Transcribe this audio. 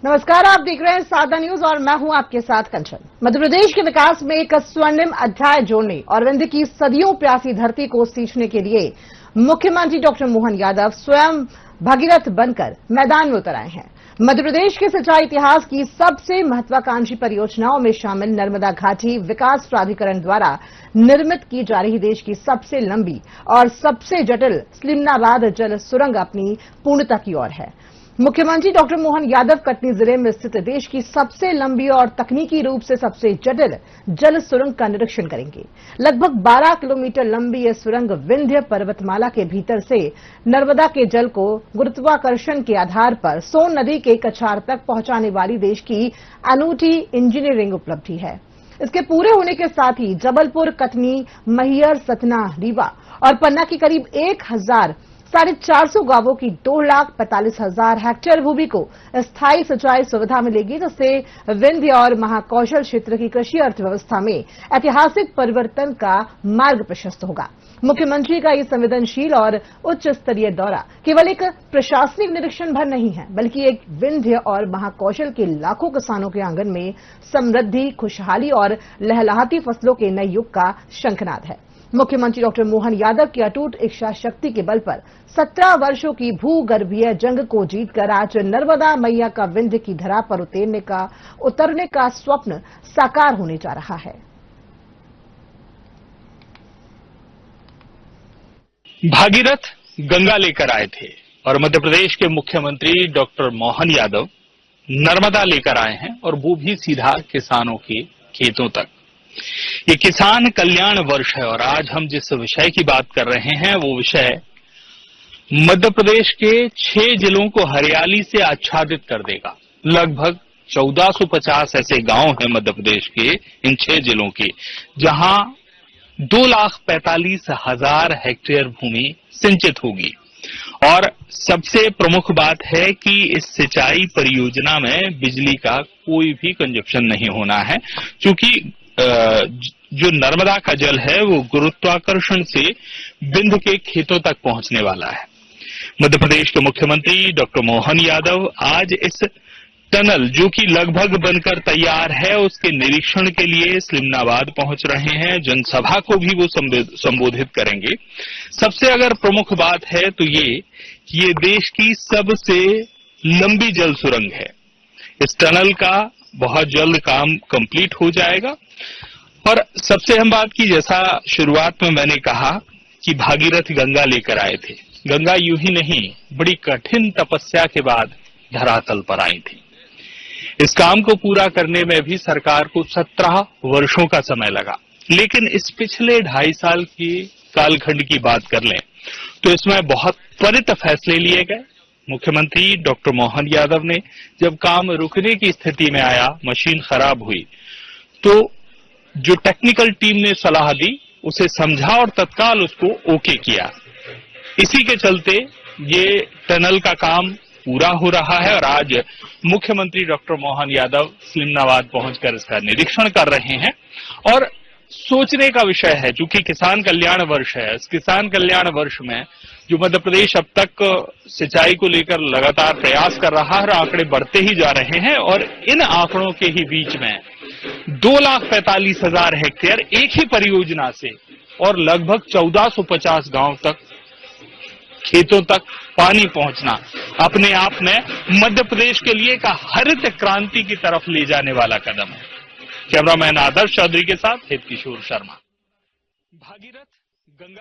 नमस्कार, आप देख रहे हैं साधा न्यूज और मैं हूं आपके साथ कंचन। मध्य प्रदेश के विकास में एक स्वर्णिम अध्याय जोड़ने और विंध्य की सदियों प्यासी धरती को सींचने के लिए मुख्यमंत्री डॉक्टर मोहन यादव स्वयं भगीरथ बनकर मैदान में उतर आए हैं। मध्य प्रदेश के सिंचाई इतिहास की सबसे महत्वाकांक्षी परियोजनाओं में शामिल नर्मदा घाटी विकास प्राधिकरण द्वारा निर्मित की जा रही देश की सबसे लंबी और सबसे जटिल स्लिमनाबाद जल सुरंग अपनी पूर्णता की ओर है। मुख्यमंत्री डॉक्टर मोहन यादव कटनी जिले में स्थित देश की सबसे लंबी और तकनीकी रूप से सबसे जटिल जल सुरंग का निरीक्षण करेंगे। लगभग 12 किलोमीटर लंबी यह सुरंग विंध्य पर्वतमाला के भीतर से नर्मदा के जल को गुरुत्वाकर्षण के आधार पर सोन नदी के कछार तक पहुंचाने वाली देश की अनूठी इंजीनियरिंग उपलब्धि है। इसके पूरे होने के साथ ही जबलपुर, कटनी, मैहर, सतना, रीवा और पन्ना की करीब 1,450 गांवों की 2,45,000 हेक्टेयर भूमि को स्थायी सिंचाई सुविधा मिलेगी, जिससे विंध्य और महाकौशल क्षेत्र की कृषि अर्थव्यवस्था में ऐतिहासिक परिवर्तन का मार्ग प्रशस्त होगा। मुख्यमंत्री का ये संवेदनशील और उच्च स्तरीय दौरा केवल एक प्रशासनिक निरीक्षण भर नहीं है, बल्कि एक विंध्य और महाकौशल के लाखों किसानों के आंगन में समृद्धि, खुशहाली और लहलहाती फसलों के नए युग का शंखनाद है। मुख्यमंत्री डॉक्टर मोहन यादव की अटूट इच्छा शक्ति के बल पर 17 वर्षों की भूगर्भीय जंग को जीतकर आज नर्मदा मैया का विंध्य की धरा पर उतरने का स्वप्न साकार होने जा रहा है। भागीरथ गंगा लेकर आए थे और मध्य प्रदेश के मुख्यमंत्री डॉक्टर मोहन यादव नर्मदा लेकर आए हैं, और वो भी सीधा किसानों के खेतों तक। ये किसान कल्याण वर्ष है और आज हम जिस विषय की बात कर रहे हैं वो विषय मध्य प्रदेश के 6 जिलों को हरियाली से आच्छादित कर देगा। लगभग 1450 ऐसे गांव हैं मध्य प्रदेश के इन 6 जिलों के, जहां 2,45,000 हेक्टेयर भूमि सिंचित होगी। और सबसे प्रमुख बात है कि इस सिंचाई परियोजना में बिजली का कोई भी कंजप्शन नहीं होना है, क्योंकि जो नर्मदा का जल है वो गुरुत्वाकर्षण से विंध्य के खेतों तक पहुंचने वाला है। मध्य प्रदेश के मुख्यमंत्री डॉक्टर मोहन यादव आज इस टनल, जो कि लगभग बनकर तैयार है, उसके निरीक्षण के लिए स्लिमनाबाद पहुंच रहे हैं। जनसभा को भी वो संबोधित करेंगे। सबसे अगर प्रमुख बात है तो ये देश की सबसे लंबी जल सुरंग है। इस टनल का बहुत जल्द काम कंप्लीट हो जाएगा। और सबसे अहम बात की, जैसा शुरुआत में मैंने कहा कि भागीरथ गंगा लेकर आए थे। गंगा यूं ही नहीं, बड़ी कठिन तपस्या के बाद धरातल पर आई थी। इस काम को पूरा करने में भी सरकार को 17 वर्षों का समय लगा। लेकिन इस पिछले 2.5 साल की कालखंड की बात कर लें तो इसमें बहुत त्वरित फैसले लिए गए। मुख्यमंत्री डॉक्टर मोहन यादव ने जब काम रुकने की स्थिति में आया, मशीन खराब हुई, तो जो टेक्निकल टीम ने सलाह दी उसे समझा और तत्काल उसको ओके किया। इसी के चलते ये टनल का काम पूरा हो रहा है और आज मुख्यमंत्री डॉक्टर मोहन यादव स्लिमनाबाद पहुंचकर इसका निरीक्षण कर रहे हैं। और सोचने का विषय है, चूंकि किसान कल्याण वर्ष है, इस किसान कल्याण वर्ष में जो मध्य प्रदेश अब तक सिंचाई को लेकर लगातार प्रयास कर रहा है, आंकड़े बढ़ते ही जा रहे हैं। और इन आंकड़ों के ही बीच में 2,45,000 हेक्टेयर एक ही परियोजना से और लगभग 1450 गांव तक, खेतों तक पानी पहुंचना अपने आप में मध्य प्रदेश के लिए का हरित क्रांति की तरफ ले जाने वाला कदम है। कैमरामैन आदर्श चौधरी के साथ हित किशोर शर्मा। भागीरथ गंगा